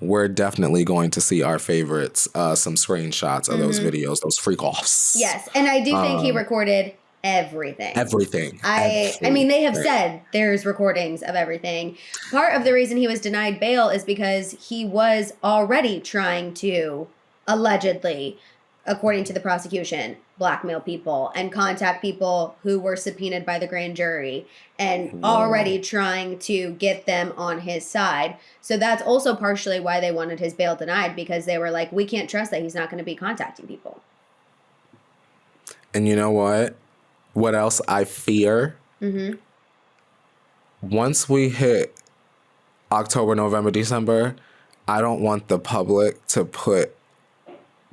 we're definitely going to see our favorites, some screenshots of those videos, those freak-offs.
Yes, and I do think he recorded everything.
Everything.
I mean, they have said there's recordings of everything. Part of the reason he was denied bail is because he was already trying to, allegedly, according to the prosecution, blackmail people and contact people who were subpoenaed by the grand jury and already trying to get them on his side. So that's also partially why they wanted his bail denied, because they were like, we can't trust that he's not going to be contacting people.
And you know what? What else I fear?
Mm-hmm.
Once we hit October, November, December, I don't want the public to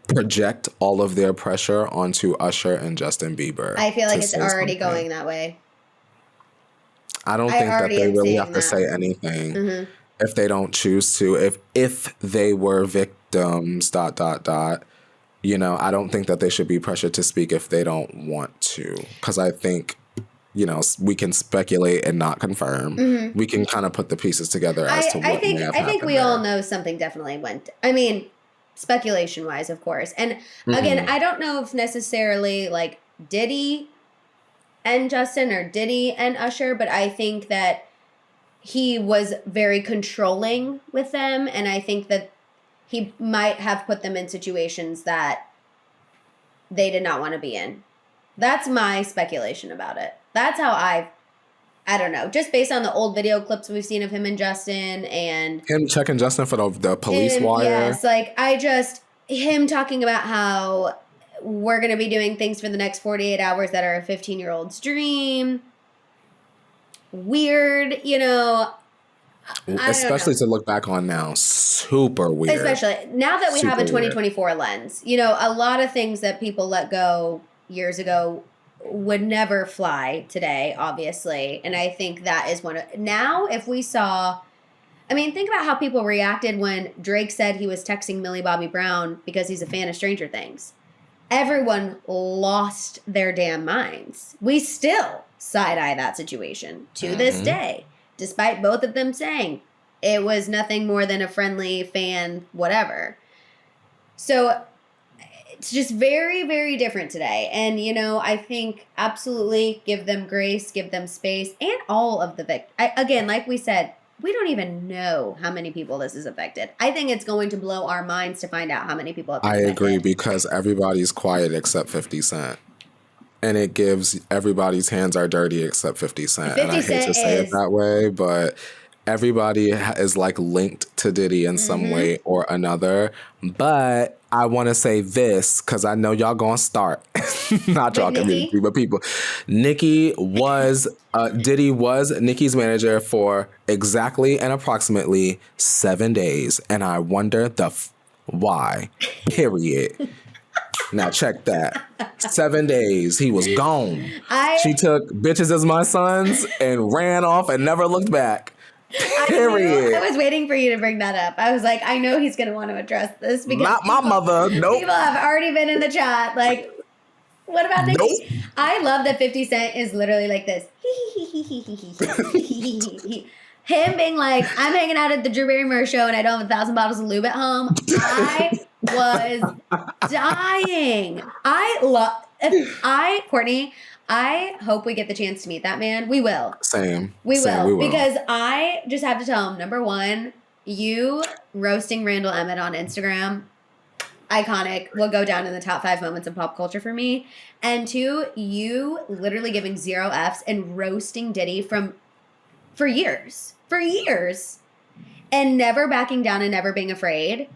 project all of their pressure onto Usher and Justin Bieber.
I feel like it's already going that way.
I don't think that they really have to say anything
Mm-hmm.
if they don't choose to. If they were victims, ... You know, I don't think that they should be pressured to speak if they don't want to. Because I think, you know, we can speculate and not confirm. Mm-hmm. We can kind of put the pieces together as to what may have happened.
I think we all know something definitely went. I mean, speculation-wise, of course. And again, I don't know if necessarily like Diddy and Justin or Diddy and Usher, but I think that he was very controlling with them, and I think that he might have put them in situations that they did not want to be in. That's my speculation about it. That's how I don't know, just based on the old video clips we've seen of him and Justin and...
Him checking Justin for the police wire.
Yes, like him talking about how we're going to be doing things for the next 48 hours that are a 15-year-old's dream. Weird, you know...
Especially to look back on now, super weird.
Especially now that we have a 2024 lens. You know, a lot of things that people let go years ago would never fly today, obviously. And I think that is one of... Now, if we saw... I mean, think about how people reacted when Drake said he was texting Millie Bobby Brown because he's a fan of Stranger Things. Everyone lost their damn minds. We still side-eye that situation to this day. Despite both of them saying it was nothing more than a friendly fan, whatever. So it's just very, very different today. And, you know, I think absolutely give them grace, give them space, and all of the again, like we said, we don't even know how many people this has affected. I think it's going to blow our minds to find out how many people have been affected.
I agree, because everybody's quiet except 50 Cent. And it gives everybody's hands are dirty except 50 Cent.
50
and I hate to say it that way, but everybody is like linked to Diddy in some way or another. But I want to say this, because I know y'all going to start. Not y'all community, but people. Diddy was Nicki's manager for exactly and approximately 7 days. And I wonder why. Period. Now check that. 7 days. He was gone. She took bitches as my sons and ran off and never looked back. Period.
I was waiting for you to bring that up. I was like, I know he's going to want to address this. Because
not my mother. Nope.
People have already been in the chat. Like, what about Nicki?
Nope.
I love that 50 Cent is literally like this. Him being like, I'm hanging out at the Drew Barrymore show and I don't have 1,000 bottles of lube at home. I was dying. Courtney, I hope we get the chance to meet that man. We will.
Same.
We will. Because I just have to tell him, number one, you roasting Randall Emmett on Instagram, iconic, will go down in the top 5 moments of pop culture for me. And two, you literally giving 0 Fs and roasting Diddy for years. And never backing down and never being afraid.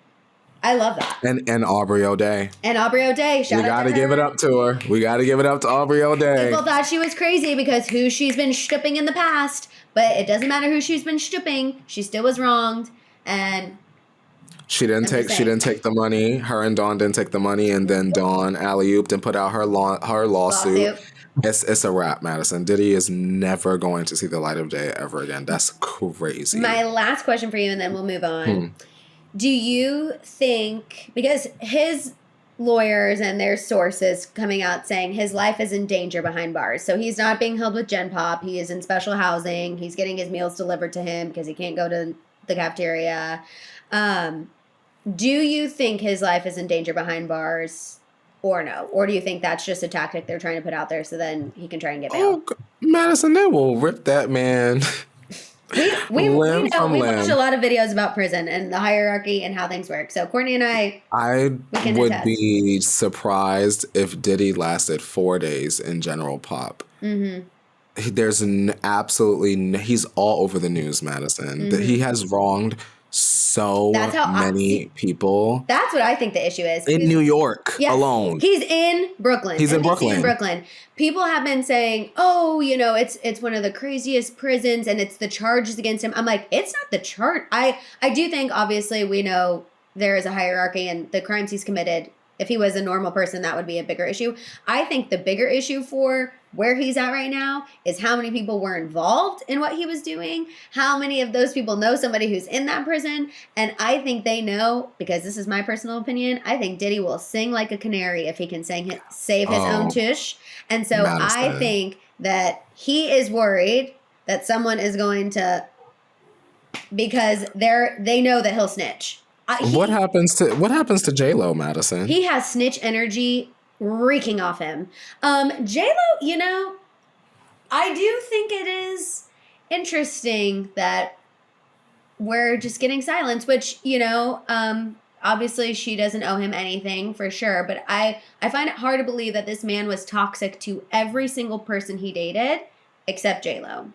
I love that.
And Aubrey O'Day.
Shout out to her.
We gotta give it up to her. We gotta give it up to Aubrey O'Day.
People thought she was crazy because who she's been stooping in the past, but it doesn't matter who she's been stooping. She still was wronged, and
she didn't take the money. Her and Dawn didn't take the money, and then Dawn alley-ooped and put out her lawsuit. It's a wrap, Maddison. Diddy is never going to see the light of day ever again. That's crazy.
My last question for you, and then we'll move on. Do you think, because his lawyers and their sources coming out saying his life is in danger behind bars, so he's not being held with Gen Pop, he is in special housing, he's getting his meals delivered to him because he can't go to the cafeteria. Do you think his life is in danger behind bars? or no? Or do you think that's just a tactic they're trying to put out there so then he can try and get bail?
Maddison, they will rip that man
We
limb
know,
from
we watch
limb.
a lot of videos about prison and the hierarchy and how things work. So Courtney and I can
would
attest.
be surprised if Diddy lasted 4 days in general pop. There's he's all over the news, Maddison. That he has wronged so
That's how
many people
That's what I think the issue is.
in New York
Yes,
alone.
He's in Brooklyn.
He's in
NBC
Brooklyn.
People have been saying, "Oh, it's one of the craziest prisons, and it's the charges against him." I'm like, it's not the charge. I do think, obviously, we know there is a hierarchy, and the crimes he's committed. If he was a normal person, that would be a bigger issue. I think the bigger issue for where he's at right now is how many people were involved in what he was doing. How many of those people know somebody who's in that prison? And I think they know, because this is my personal opinion, I think Diddy will sing like a canary if he can save his own tush. And so
Maddison.
I think that he is worried that someone is going to, because they know that he'll snitch.
What happens to J-Lo, Maddison?
He has snitch energy reeking off him. J-Lo, I do think it is interesting that we're just getting silence, which, obviously she doesn't owe him anything for sure. But I find it hard to believe that this man was toxic to every single person he dated except J-Lo.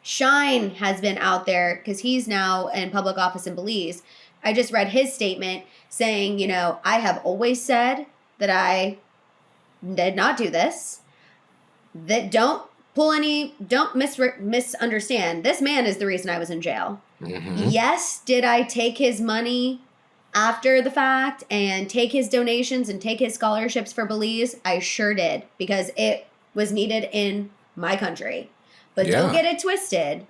Shine has been out there because he's now in public office in Belize. I just read his statement saying, I have always said that I did not do this. That don't misunderstand. This man is the reason I was in jail. Mm-hmm. Yes, did I take his money after the fact and take his donations and take his scholarships for Belize? I sure did, because it was needed in my country. But don't get it twisted.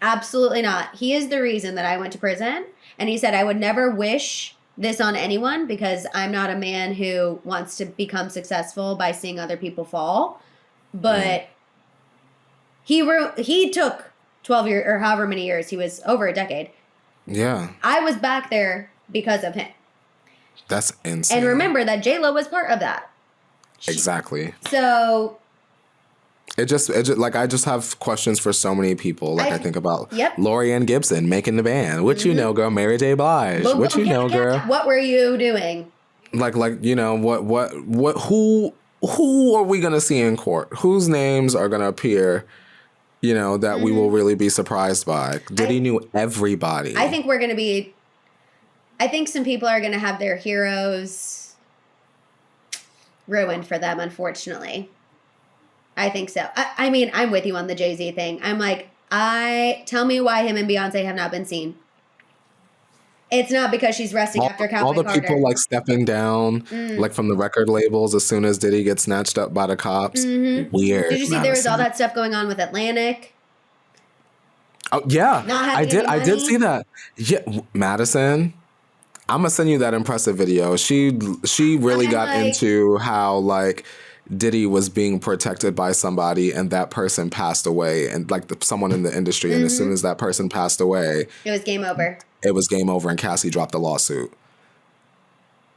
Absolutely not. He is the reason that I went to prison. And he said, I would never wish this on anyone because I'm not a man who wants to become successful by seeing other people fall. But he took 12 years or however many years. He was over a decade. Yeah. I was back there because of him.
That's insane.
And remember that J-Lo was part of that.
Exactly.
So...
It just like, I just have questions for so many people. Like, I think about Lori Ann Gibson making the band. What you know, girl? Mary J. Blige. What you know, girl?
What were you doing?
Like who are we gonna see in court? Whose names are gonna appear? That we will really be surprised by. Diddy knew everybody.
I think some people are gonna have their heroes ruined for them, unfortunately. I think so. I mean, I'm with you on the Jay-Z thing. I'm like, tell me why him and Beyonce have not been seen. It's not because she's resting after Calvin
All the
Carter.
people like stepping down, like from the record labels as soon as Diddy gets snatched up by the cops. Mm-hmm. Weird.
Did you see there was all that stuff going on with Atlantic?
Oh yeah, I did see that. Yeah, Maddison. I'm gonna send you that impressive video. She really got into how like Diddy was being protected by somebody and that person passed away, and like someone in the industry. And as soon as that person passed away,
it was game over.
It was game over, and Cassie dropped the lawsuit.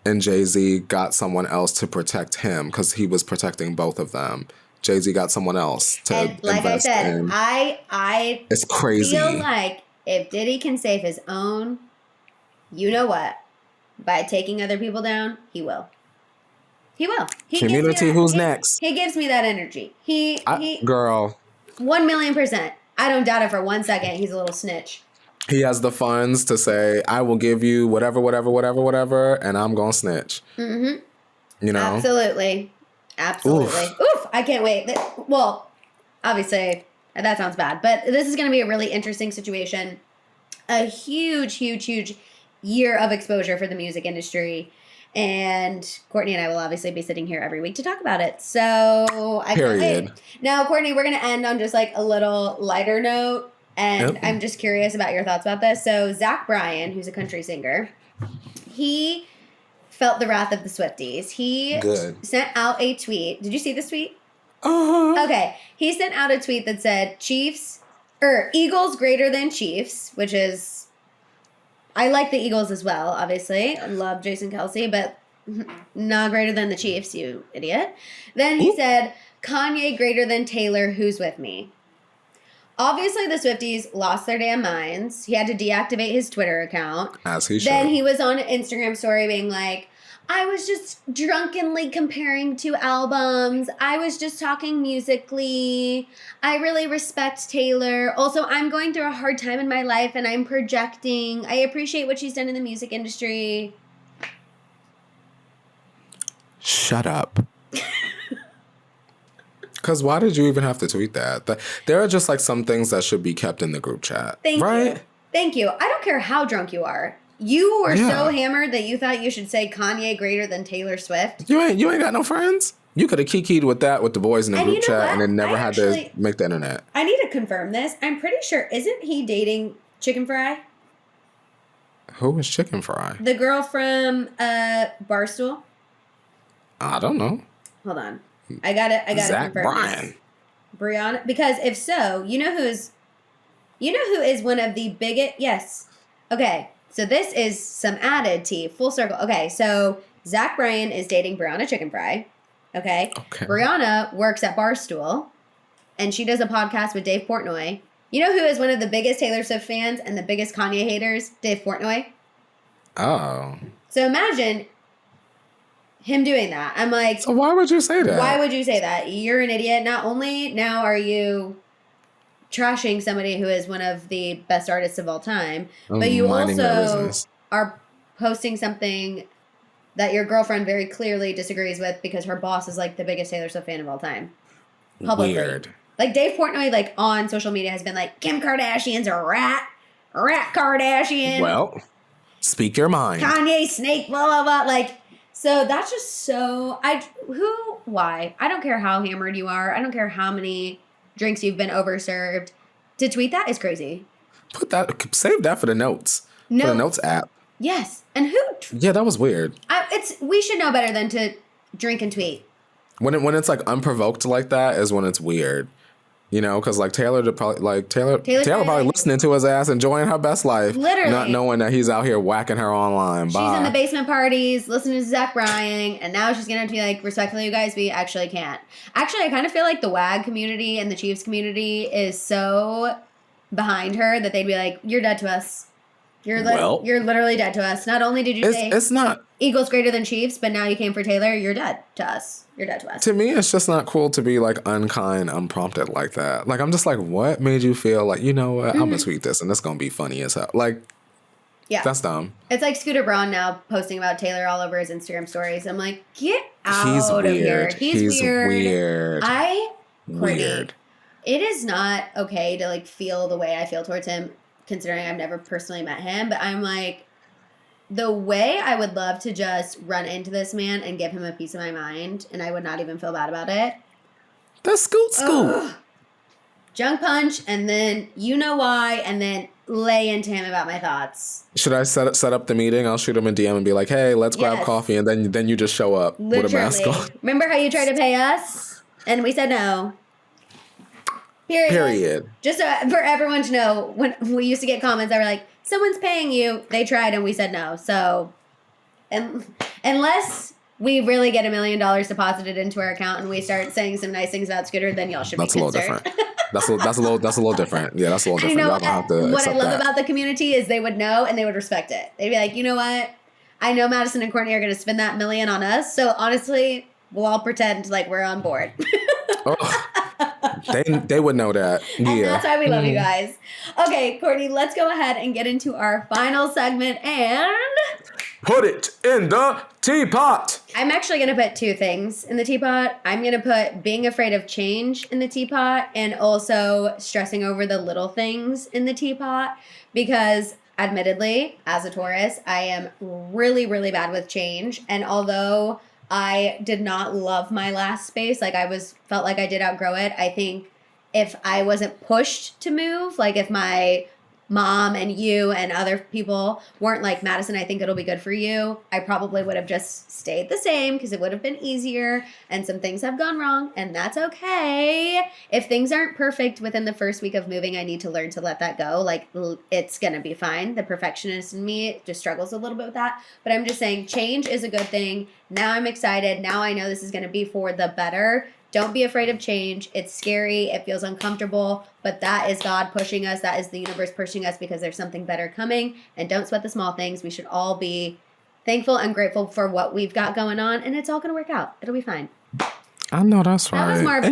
And Jay-Z got someone else to protect him because he was protecting both of them. Jay-Z got someone else to invest in. Like I said,
I
it's crazy.
feel like if Diddy can save his own, you know what? By taking other people down, he will. He will.
Community, who's next?
He gives me that energy.
Girl.
1,000,000%. I don't doubt it for 1 second. He's a little snitch.
He has the funds to say, I will give you whatever, and I'm going to snitch. Mm-hmm.
Absolutely. Oof. I can't wait. Well, obviously, that sounds bad. But this is going to be a really interesting situation. A huge, huge, huge year of exposure for the music industry. And Courtney and I will obviously be sitting here every week to talk about it. So I can't wait. Now, Courtney, we're going to end on just like a little lighter note. And I'm just curious about your thoughts about this. So Bryan, who's a country singer, he felt the wrath of the Swifties. He sent out a tweet. Did you see this tweet? Uh-huh. Okay. He sent out a tweet that said Eagles greater than Chiefs, which is... I like the Eagles as well, obviously. I love Jason Kelce, but not greater than the Chiefs, you idiot. Then he said, Kanye greater than Taylor, who's with me? Obviously, the Swifties lost their damn minds. He had to deactivate his Twitter account.
As he should.
Then he was on an Instagram story being like, I was just drunkenly comparing two albums. I was just talking musically. I really respect Taylor. Also, I'm going through a hard time in my life and I'm projecting. I appreciate what she's done in the music industry.
Shut up. Because why did you even have to tweet that? There are just like some things that should be kept in the group chat.
Thank
right?
you. Thank you. I don't care how drunk you are. You were so hammered that you thought you should say Kanye greater than Taylor Swift.
You ain't got no friends? You could have kikied with that with the boys in the group chat and then never had to make the internet.
I need to confirm this. I'm pretty sure, isn't he dating Chicken Fry?
Who is Chicken Fry?
The girl from Barstool?
I don't know.
Hold on. I gotta confirm
Bryan.
this. Brianna, because if so, you know who is one of the biggest, yes. Okay, so this is some added tea, full circle. Okay, so Zach Bryan is dating Brianna Chicken Fry. Okay. Brianna works at Barstool, and she does a podcast with Dave Portnoy. You know who is one of the biggest Taylor Swift fans and the biggest Kanye haters? Dave Portnoy.
Oh.
So imagine him doing that. I'm like,
so why would you say that?
Why would you say that? You're an idiot. Not only now are you trashing somebody who is one of the best artists of all time, but you also are posting something that your girlfriend very clearly disagrees with because her boss is like the biggest Taylor Swift fan of all time. Publicly.
Weird.
Like Dave Portnoy, like on social media has been like, Kim Kardashian's a rat Kardashian.
Well, speak your mind.
Kanye snake, blah, blah, blah. Like, so that's just so, why? I don't care how hammered you are. I don't care how many drinks you've been overserved. To tweet that is crazy.
Save that for the notes. No. For the notes app.
Yes. And who?
Yeah, that was weird.
We should know better than to drink and tweet.
When it's like unprovoked like that is when it's weird. You know, because like Taylor probably listening to his ass, enjoying her best life,
literally
not knowing that he's out here whacking her online.
She's in the basement parties, listening to Zach Bryan, and now she's gonna have to be like, respectfully, you guys, we actually can't. Actually, I kind of feel like the WAG community and the Chiefs community is so behind her that they'd be like, "You're dead to us. You're literally dead to us. Not only did you say
it's not
Eagles greater than Chiefs, but now you came for Taylor. You're dead to us. You're dead to us."
To me, it's just not cool to be like unkind, unprompted like that. Like I'm just like, what made you feel like, you know what? I'm gonna tweet this and it's gonna be funny as hell. Like, yeah, that's dumb.
It's like Scooter Braun now posting about Taylor all over his Instagram stories. I'm like, get out of here. He's weird. Weird. It is not okay to like feel the way I feel towards him, considering I've never personally met him. But I'm like, the way I would love to just run into this man and give him a piece of my mind, and I would not even feel bad about it.
That's scoot. Ugh.
Junk punch, and then you know why, and then lay into him about my thoughts.
Should I set up the meeting? I'll shoot him a DM and be like, hey, let's grab coffee, and then you just show up with a mask on.
Remember how you tried to pay us? And we said no. Period. Just so, for everyone to know, when we used to get comments that were like, someone's paying you. They tried and we said no. So, unless we really get $1 million deposited into our account and we start saying some nice things about Scooter, then y'all should be concerned.
That's a little different. That's a little different. Yeah, that's a little different.
Y'all don't have to what I love about the community is they would know and they would respect it. They'd be like, you know what? I know Maddison and Courtney are going to spend that $1 million on us. So honestly, we'll all pretend like we're on board.
They would know that.
And that's why we love you guys. Okay, Courtney, let's go ahead and get into our final segment and
put it in the teapot.
I'm actually going to put two things in the teapot. I'm going to put being afraid of change in the teapot and also stressing over the little things in the teapot because admittedly, as a Taurus, I am really, really bad with change. And although I did not love my last space, like felt like I did outgrow it, I think if I wasn't pushed to move, like if my mom and you and other people weren't like, Maddison, I think it'll be good for you, I probably would have just stayed the same because it would have been easier, and some things have gone wrong, and that's okay. If things aren't perfect within the first week of moving, I need to learn to let that go. Like, it's gonna be fine. The perfectionist in me just struggles a little bit with that, but I'm just saying change is a good thing. Now I'm excited. Now I know this is gonna be for the better. Don't be afraid of change. It's scary. It feels uncomfortable, but that is God pushing us. That is the universe pushing us because there's something better coming. And don't sweat the small things. We should all be thankful and grateful for what we've got going on, and it's all going to work out. It'll be fine.
I know that's right.
That was more of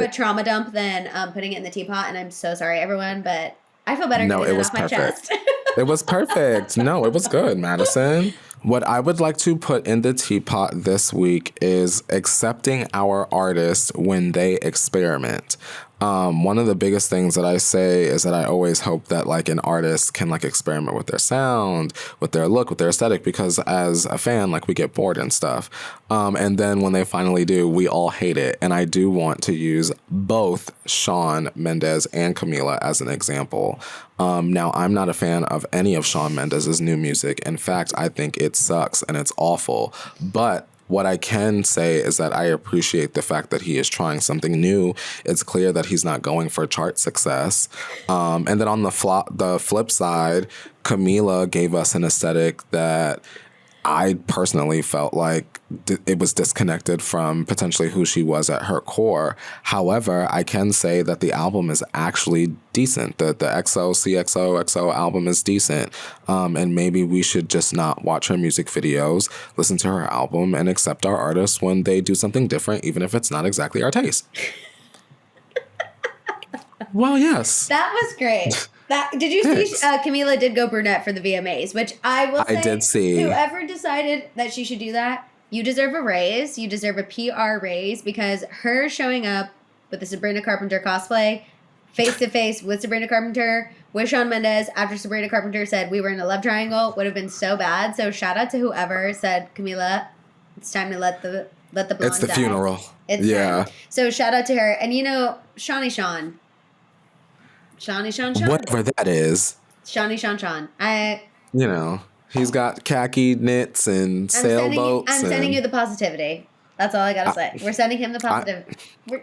a trauma dump than putting it in the teapot, and I'm so sorry, everyone, but I feel better getting it off my chest.
It was perfect. No, it was good, Maddison. What I would like to put in the teapot this week is accepting our artists when they experiment. One of the biggest things that I say is that I always hope that like an artist can like experiment with their sound, with their look, with their aesthetic, because as a fan, like we get bored and stuff. And then when they finally do, we all hate it. And I do want to use both Shawn Mendes and Camila as an example. Now, I'm not a fan of any of Shawn Mendes' new music. In fact, I think it sucks and it's awful. But what I can say is that I appreciate the fact that he is trying something new. It's clear that he's not going for chart success. And then on the flip side, Camila gave us an aesthetic that I personally felt like it was disconnected from potentially who she was at her core. However, I can say that the album is actually decent. The XO album is decent. And maybe we should just not watch her music videos, listen to her album, and accept our artists when they do something different, even if it's not exactly our taste. Well, yes.
That was great. Did you see Camila did go brunette for the VMAs, which I will say,
I did see.
Whoever decided that she should do that, you deserve a raise. You deserve a PR raise, because her showing up with the Sabrina Carpenter cosplay, face to face with Sabrina Carpenter, with Shawn Mendes, after Sabrina Carpenter said we were in a love triangle, would have been so bad. So shout out to whoever said, Camila, it's time to let the blonde
It's the
die.
funeral.
It's
yeah.
time. So shout out to her. And Shawnee Shawn.
Whatever that is.
Shawnee Shawn.
He's got khaki knits and sailboats.
I'm sending you the positivity. That's all I gotta say. We're sending him the positive.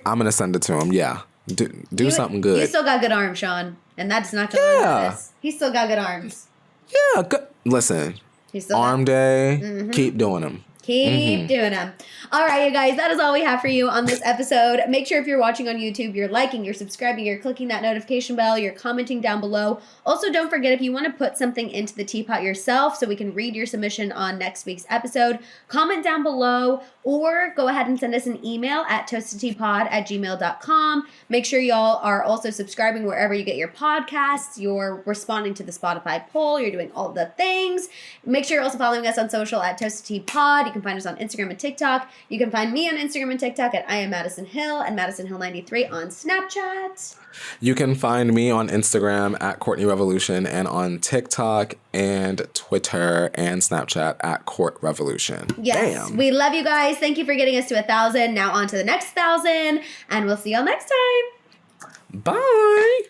I'm gonna send it to him. Yeah, do something good.
You still got good arms, Shawn, and that's not gonna this. He's still got good arms.
Yeah, good. Listen,
He's still
arm day. Keep doing them.
Keep doing them. All right, you guys, that is all we have for you on this episode. Make sure if you're watching on YouTube, you're liking, you're subscribing, you're clicking that notification bell, you're commenting down below. Also, don't forget, if you want to put something into the teapot yourself so we can read your submission on next week's episode, comment down below or go ahead and send us an email at toastedteapod@gmail.com. Make sure y'all are also subscribing wherever you get your podcasts. You're responding to the Spotify poll. You're doing all the things. Make sure you're also following us on social at toastedteapod. You can find us on Instagram and TikTok. You can find me on Instagram and TikTok at I am Maddison Hill and Maddison Hill 93 on Snapchat.
You can find me on Instagram at Courtney Revolution and on TikTok and Twitter and Snapchat at Court Revolution.
Yes,
Damn.
we love you guys. Thank you for getting us to 1,000. Now on to the next 1,000, and we'll see y'all next time.
Bye.